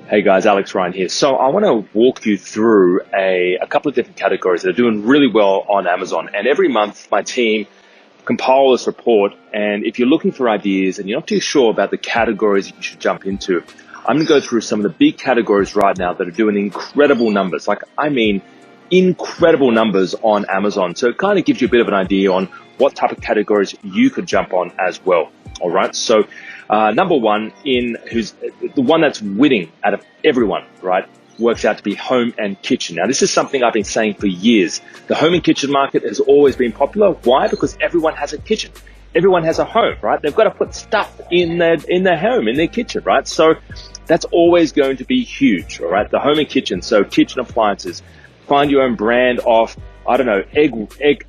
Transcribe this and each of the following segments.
Hey guys, Alex Ryan here. So I want to walk you through a couple of different categories that are doing really well on Amazon. And every month my team compile this report. And if you're looking for ideas and you're not too sure about the categories you should jump into, I'm going to go through some of the big categories right now that are doing incredible numbers. Incredible numbers on Amazon. So it kind of gives you a bit of an idea on what type of categories you could jump on as well. All right. So number one, who's the one that's winning out of everyone, right, works out to be home and kitchen. Now, this is something I've been saying for years. The home and kitchen market has always been popular. Why? Because everyone has a kitchen. Everyone has a home, right? They've got to put stuff in their home, in their kitchen, right? So that's always going to be huge, all right? The home and kitchen. So kitchen appliances. Find your own brand of, I don't know,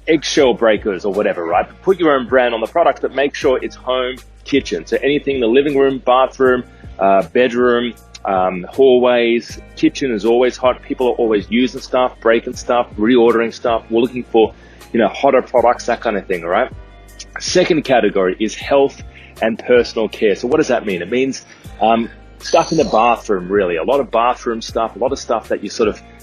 eggshell breakers or whatever, right? Put your own brand on the product, but make sure it's home kitchen. So anything in the living room, bathroom, bedroom, hallways, kitchen is always hot. People are always using stuff, breaking stuff, reordering stuff. We're looking for, hotter products, that kind of thing, all right? Second category is health and personal care. So what does that mean? It means stuff in the bathroom, really. A lot of bathroom stuff, a lot of stuff that you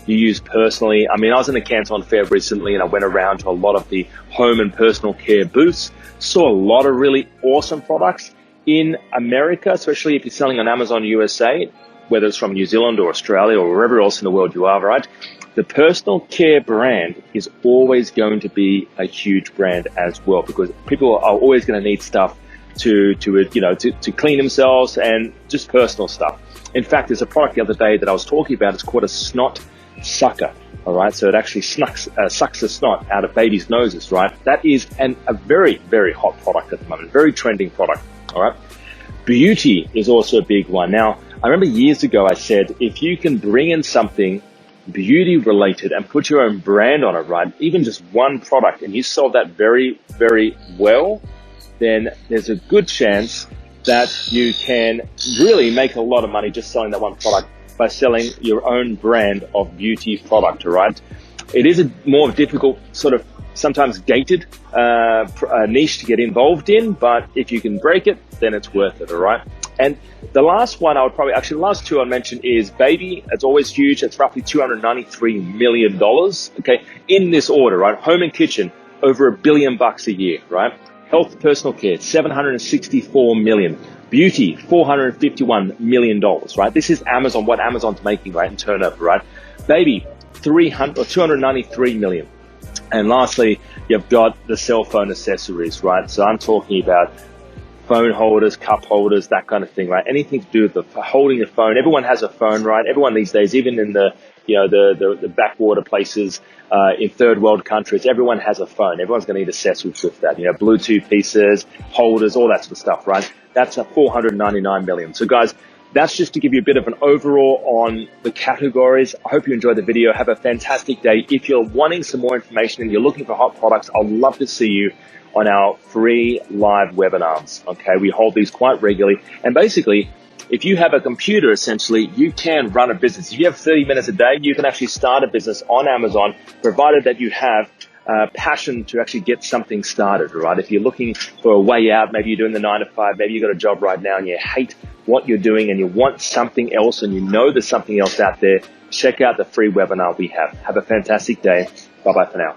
use personally. I mean, I was in a Canton Fair recently and I went around to a lot of the home and personal care booths, saw a lot of really awesome products in America, especially if you're selling on Amazon USA, whether it's from New Zealand or Australia or wherever else in the world you are, right? The personal care brand is always going to be a huge brand as well, because people are always going to need stuff to clean themselves and just personal stuff. In fact, there's a product the other day that I was talking about. It's called a snot sucker. All right. So it actually sucks the snot out of babies' noses, right? That is a very, very hot product at the moment, very trending product. All right. Beauty is also a big one. Now, I remember years ago I said, if you can bring in something beauty related and put your own brand on it, right? Even just one product, and you sell that very, very well, then there's a good chance that you can really make a lot of money just selling that one product by selling your own brand of beauty product, all right? It is a more difficult sort of sometimes gated niche to get involved in, but if you can break it, then it's worth it, all right? And the last one the last two I'll mention is baby. It's always huge. It's roughly $293 million, okay? In this order, right? Home and kitchen, over $1 billion a year, right? Health, personal care, $764 million. Beauty, $451 million, right? This is Amazon, what Amazon's making, right, in turnover, right? Baby, $293 million. And lastly, you've got the cell phone accessories, right? So I'm talking about phone holders, cup holders, that kind of thing, right? Anything to do with the holding the phone. Everyone has a phone, right? Everyone these days, even in the backwater places, in third world countries, everyone has a phone. Everyone's going to need accessories with that, Bluetooth pieces, holders, all that sort of stuff, right? That's a $499 million. So guys, that's just to give you a bit of an overall on the categories. I hope you enjoyed the video. Have a fantastic day. If you're wanting some more information and you're looking for hot products, I'd love to see you on our free live webinars. Okay, we hold these quite regularly. And basically, if you have a computer, essentially, you can run a business. If you have 30 minutes a day, you can actually start a business on Amazon, provided that you have passion to actually get something started, right? If you're looking for a way out, maybe you're doing the 9 to 5, maybe you've got a job right now and you hate what you're doing and you want something else and you know there's something else out there, check out the free webinar we have. Have a fantastic day. Bye-bye for now.